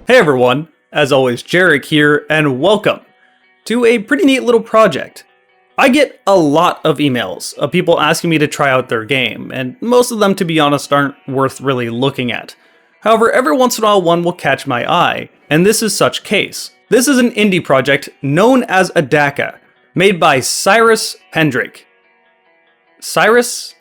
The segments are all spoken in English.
Hey everyone, as always Jarek here, and welcome to a pretty neat little project. I get a lot of emails of people asking me to try out their game, and most of them, to be honest, aren't worth really looking at. However, every once in a while one will catch my eye, and this is such case. This is an indie project known as ADACA, made by Cyrus Pendrake. Cyrus?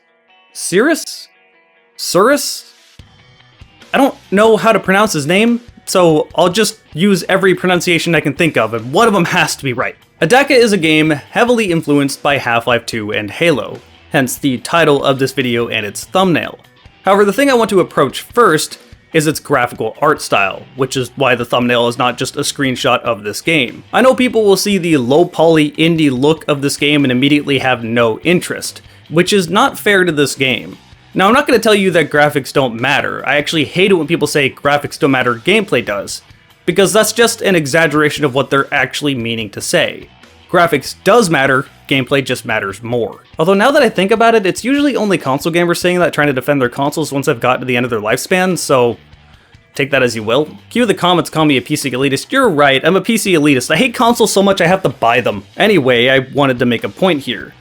I don't know how to pronounce his name, so I'll just use every pronunciation I can think of, and one of them has to be right. ADACA is a game heavily influenced by Half-Life 2 and Halo, hence the title of this video and its thumbnail. However, the thing I want to approach first is its graphical art style, which is why the thumbnail is not just a screenshot of this game. I know people will see the low-poly indie look of this game and immediately have no interest, which is not fair to this game. Now, I'm not going to tell you that graphics don't matter. I actually hate it when people say graphics don't matter, gameplay does, because that's just an exaggeration of what they're actually meaning to say. Graphics does matter, gameplay just matters more. Although now that I think about it, it's usually only console gamers saying that, trying to defend their consoles once they've gotten to the end of their lifespan, so take that as you will. Cue the comments call me a PC elitist. You're right, I'm a PC elitist. I hate consoles so much I have to buy them. Anyway, I wanted to make a point here.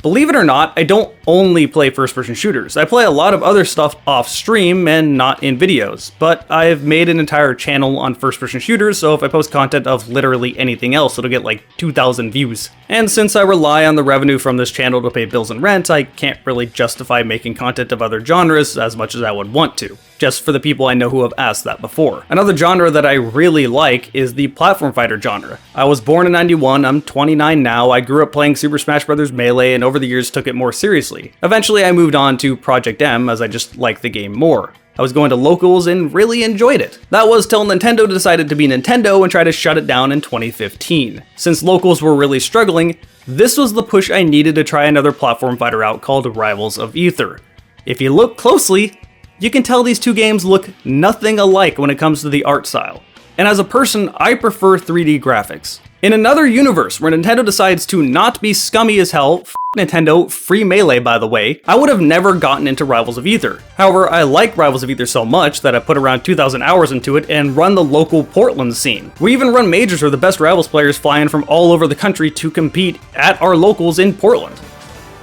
Believe it or not, I don't only play first-person shooters. I play a lot of other stuff off-stream and not in videos, but I've made an entire channel on first-person shooters, so if I post content of literally anything else, it'll get like 2,000 views. And since I rely on the revenue from this channel to pay bills and rent, I can't really justify making content of other genres as much as I would want to, just for the people I know who have asked that before. Another genre that I really like is the platform fighter genre. I was born in '91, I'm 29 now, I grew up playing Super Smash Bros. Melee and over the years took it more seriously. Eventually I moved on to Project M as I just liked the game more. I was going to locals and really enjoyed it. That was till Nintendo decided to be Nintendo and tried to shut it down in 2015. Since locals were really struggling, this was the push I needed to try another platform fighter out called Rivals of Aether. If you look closely, you can tell these two games look nothing alike when it comes to the art style. And as a person, I prefer 3D graphics. In another universe where Nintendo decides to not be scummy as hell, Nintendo, free Melee by the way, I would have never gotten into Rivals of Aether. However, I like Rivals of Aether so much that I put around 2,000 hours into it and run the local Portland scene. We even run majors where the best Rivals players fly in from all over the country to compete at our locals in Portland.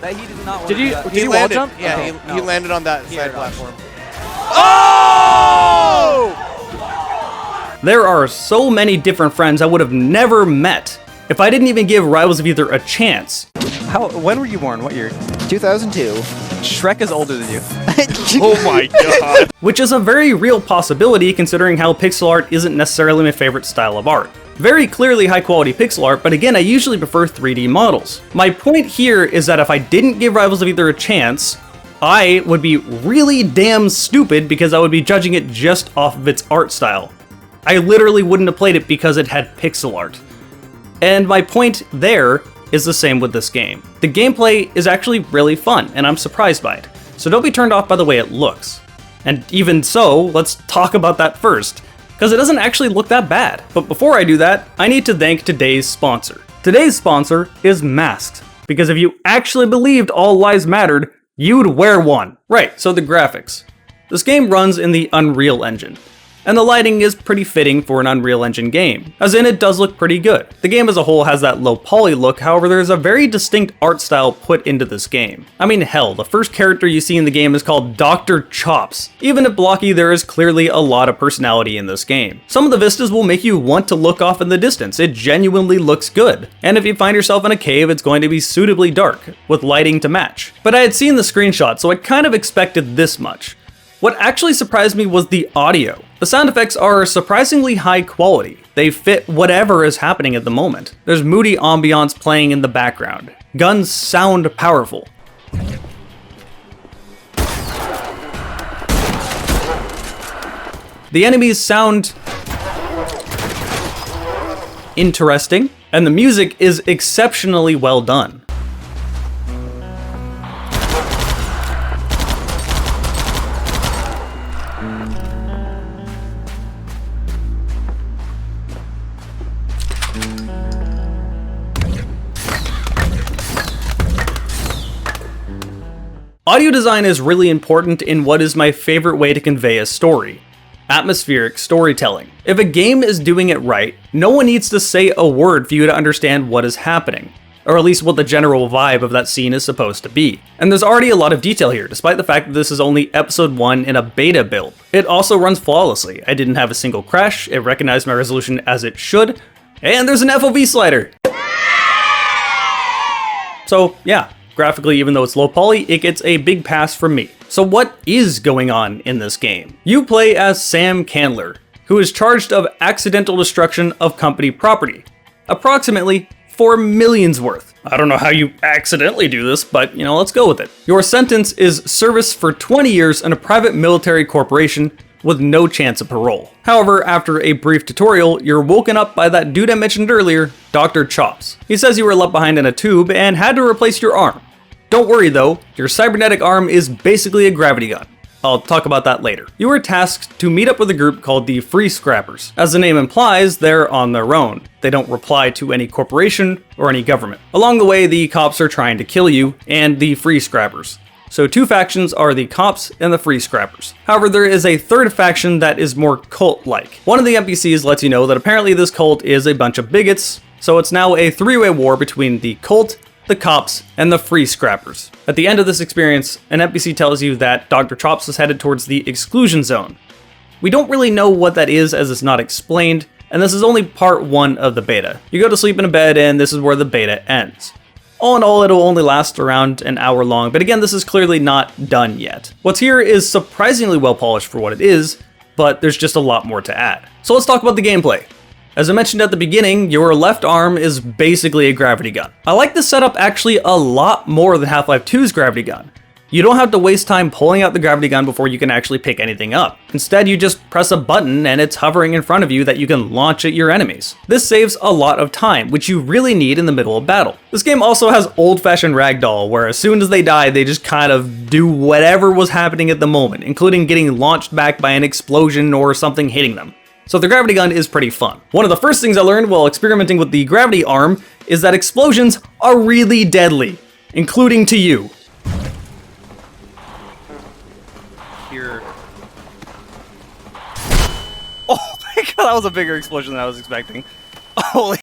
Did he wall jump? Yeah, he landed on that side platform. Oh! There are so many different friends I would have never met if I didn't even give Rivals of Aether a chance. When were you born? What year? 2002. Shrek is older than you. Oh my god. Which is a very real possibility considering how pixel art isn't necessarily my favorite style of art. Very clearly high quality pixel art, but again, I usually prefer 3D models. My point here is that if I didn't give Rivals of Aether a chance, I would be really damn stupid because I would be judging it just off of its art style. I literally wouldn't have played it because it had pixel art. And my point there is the same with this game. The gameplay is actually really fun, and I'm surprised by it. So don't be turned off by the way it looks. And even so, let's talk about that first, because it doesn't actually look that bad. But before I do that, I need to thank today's sponsor. Today's sponsor is masks, because if you actually believed all lives mattered, you'd wear one. Right, so the graphics. This game runs in the Unreal Engine, and the lighting is pretty fitting for an Unreal Engine game, as in it does look pretty good. The game as a whole has that low poly look, however there is a very distinct art style put into this game. I mean hell, the first character you see in the game is called Dr. Chops. Even if blocky, there is clearly a lot of personality in this game. Some of the vistas will make you want to look off in the distance, it genuinely looks good. And if you find yourself in a cave, it's going to be suitably dark, with lighting to match. But I had seen the screenshot, so I kind of expected this much. What actually surprised me was the audio. The sound effects are surprisingly high quality. They fit whatever is happening at the moment. There's moody ambiance playing in the background. Guns sound powerful. The enemies sound interesting, and the music is exceptionally well done. Audio design is really important in what is my favorite way to convey a story. atmospheric storytelling. If a game is doing it right, no one needs to say a word for you to understand what is happening, or at least what the general vibe of that scene is supposed to be. And there's already a lot of detail here, despite the fact that this is only episode 1 in a beta build. It also runs flawlessly. I didn't have a single crash, it recognized my resolution as it should, and there's an FOV slider! So yeah, graphically, even though it's low poly, it gets a big pass from me. So what is going on in this game? You play as Sam Candler, who is charged of accidental destruction of company property, approximately 4 million's worth. I don't know how you accidentally do this, but let's go with it. Your sentence is service for 20 years in a private military corporation with no chance of parole. However, after a brief tutorial, you're woken up by that dude I mentioned earlier, Dr. Chops. He says you were left behind in a tube and had to replace your arm. Don't worry though, your cybernetic arm is basically a gravity gun. I'll talk about that later. You are tasked to meet up with a group called the Free Scrappers. As the name implies, they're on their own. They don't reply to any corporation or any government. Along the way, the cops are trying to kill you and the Free Scrappers. So 2 factions are the cops and the Free Scrappers. However, there is a 3rd faction that is more cult-like. One of the NPCs lets you know that apparently this cult is a bunch of bigots, so it's now a 3-way war between the cult, the cops, and the Free Scrappers. At the end of this experience, an NPC tells you that Dr. Chops is headed towards the exclusion zone. We don't really know what that is as it's not explained, and this is only part 1 of the beta. You go to sleep in a bed and this is where the beta ends. All in all, it'll only last around an hour long, but again, this is clearly not done yet. What's here is surprisingly well polished for what it is, but there's just a lot more to add. So let's talk about the gameplay. As I mentioned at the beginning, your left arm is basically a gravity gun. I like this setup actually a lot more than Half-Life 2's gravity gun. You don't have to waste time pulling out the gravity gun before you can actually pick anything up. Instead, you just press a button and it's hovering in front of you that you can launch at your enemies. This saves a lot of time, which you really need in the middle of battle. This game also has old-fashioned ragdoll, where as soon as they die, they just kind of do whatever was happening at the moment, including getting launched back by an explosion or something hitting them. So the gravity gun is pretty fun. One of the first things I learned while experimenting with the gravity arm is that explosions are really deadly, including to you. Here. Oh my god, that was a bigger explosion than I was expecting. Holy.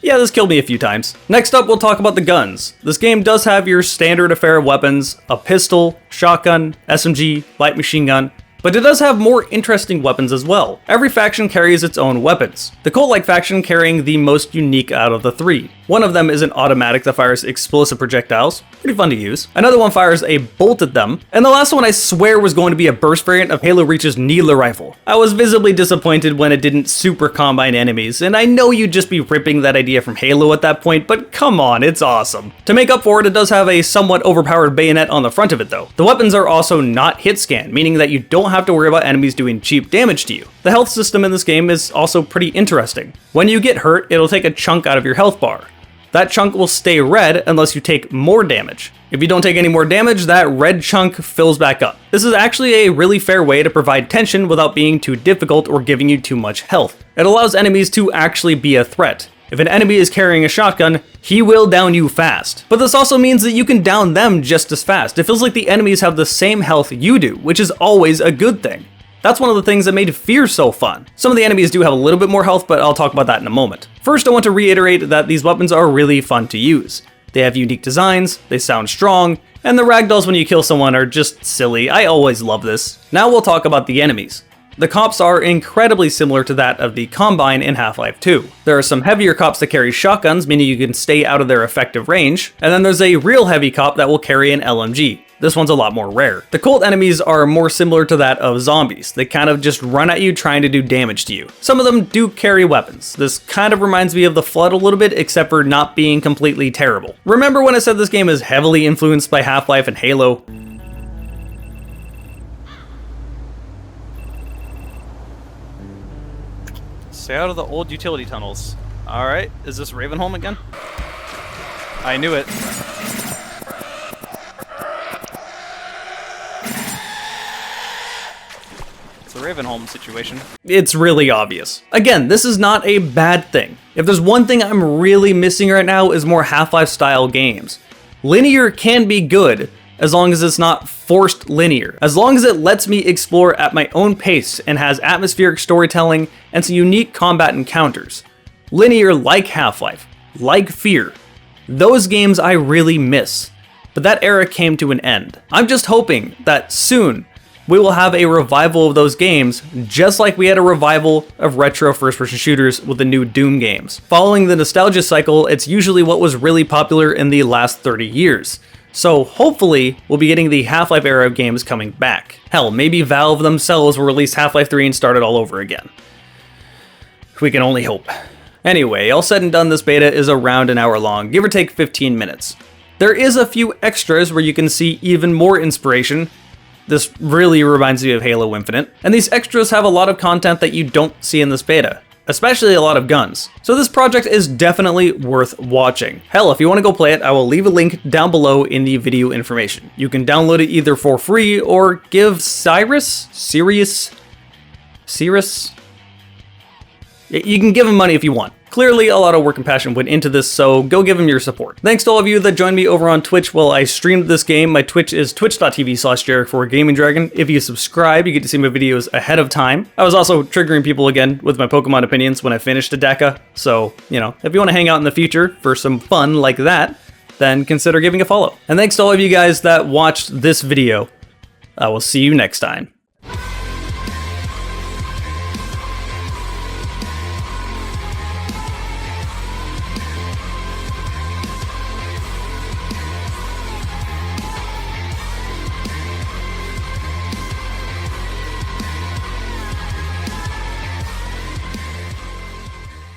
Yeah, this killed me a few times. Next up, we'll talk about the guns. This game does have your standard affair of weapons, a pistol, shotgun, SMG, light machine gun, but it does have more interesting weapons as well. Every faction carries its own weapons. The cult-like faction carrying the most unique out of the 3. One of them is an automatic that fires explosive projectiles, pretty fun to use. Another one fires a bolt at them, and the last one I swear was going to be a burst variant of Halo Reach's needler rifle. I was visibly disappointed when it didn't super combine enemies, and I know you'd just be ripping that idea from Halo at that point, but come on, it's awesome. To make up for it, it does have a somewhat overpowered bayonet on the front of it though. The weapons are also not hit scan, meaning that you don't have to worry about enemies doing cheap damage to you. The health system in this game is also pretty interesting. When you get hurt, it'll take a chunk out of your health bar. That chunk will stay red unless you take more damage. If you don't take any more damage, that red chunk fills back up. This is actually a really fair way to provide tension without being too difficult or giving you too much health. It allows enemies to actually be a threat. If an enemy is carrying a shotgun, he will down you fast. But this also means that you can down them just as fast. It feels like the enemies have the same health you do, which is always a good thing. That's one of the things that made Fear so fun. Some of the enemies do have a little bit more health, but I'll talk about that in a moment. First, I want to reiterate that these weapons are really fun to use. They have unique designs, they sound strong, and the ragdolls when you kill someone are just silly. I always love this. Now we'll talk about the enemies. The cops are incredibly similar to that of the Combine in Half-Life 2. There are some heavier cops that carry shotguns, meaning you can stay out of their effective range, and then there's a real heavy cop that will carry an LMG. This one's a lot more rare. The cult enemies are more similar to that of zombies. They kind of just run at you trying to do damage to you. Some of them do carry weapons. This kind of reminds me of the Flood a little bit, except for not being completely terrible. Remember when I said this game is heavily influenced by Half-Life and Halo? Stay out of the old utility tunnels. Alright, is this Ravenholm again? I knew it. It's the Ravenholm situation. It's really obvious. Again, this is not a bad thing. If there's one thing I'm really missing right now is more Half-Life style games. Linear can be good, as long as it's not forced linear, as long as it lets me explore at my own pace and has atmospheric storytelling and some unique combat encounters. Linear like Half-Life, like Fear. Those games I really miss, but that era came to an end. I'm just hoping that soon we will have a revival of those games, just like we had a revival of retro first-person shooters with the new Doom games. Following the nostalgia cycle, it's usually what was really popular in the last 30 years. So hopefully, we'll be getting the Half-Life era of games coming back. Hell, maybe Valve themselves will release Half-Life 3 and start it all over again. We can only hope. Anyway, all said and done, this beta is around an hour long, give or take 15 minutes. There is a few extras where you can see even more inspiration. This really reminds me of Halo Infinite. And these extras have a lot of content that you don't see in this beta, especially a lot of guns. So this project is definitely worth watching. Hell, if you want to go play it, I will leave a link down below in the video information. You can download it either for free or give Sirius? You can give him money if you want. Clearly, a lot of work and passion went into this, so go give him your support. Thanks to all of you that joined me over on Twitch while I streamed this game. My Twitch is twitch.tv/JarekTheGamingDragon. If you subscribe, you get to see my videos ahead of time. I was also triggering people again with my Pokemon opinions when I finished ADACA, so, you know, if you want to hang out in the future for some fun like that, then consider giving a follow. And thanks to all of you guys that watched this video. I will see you next time.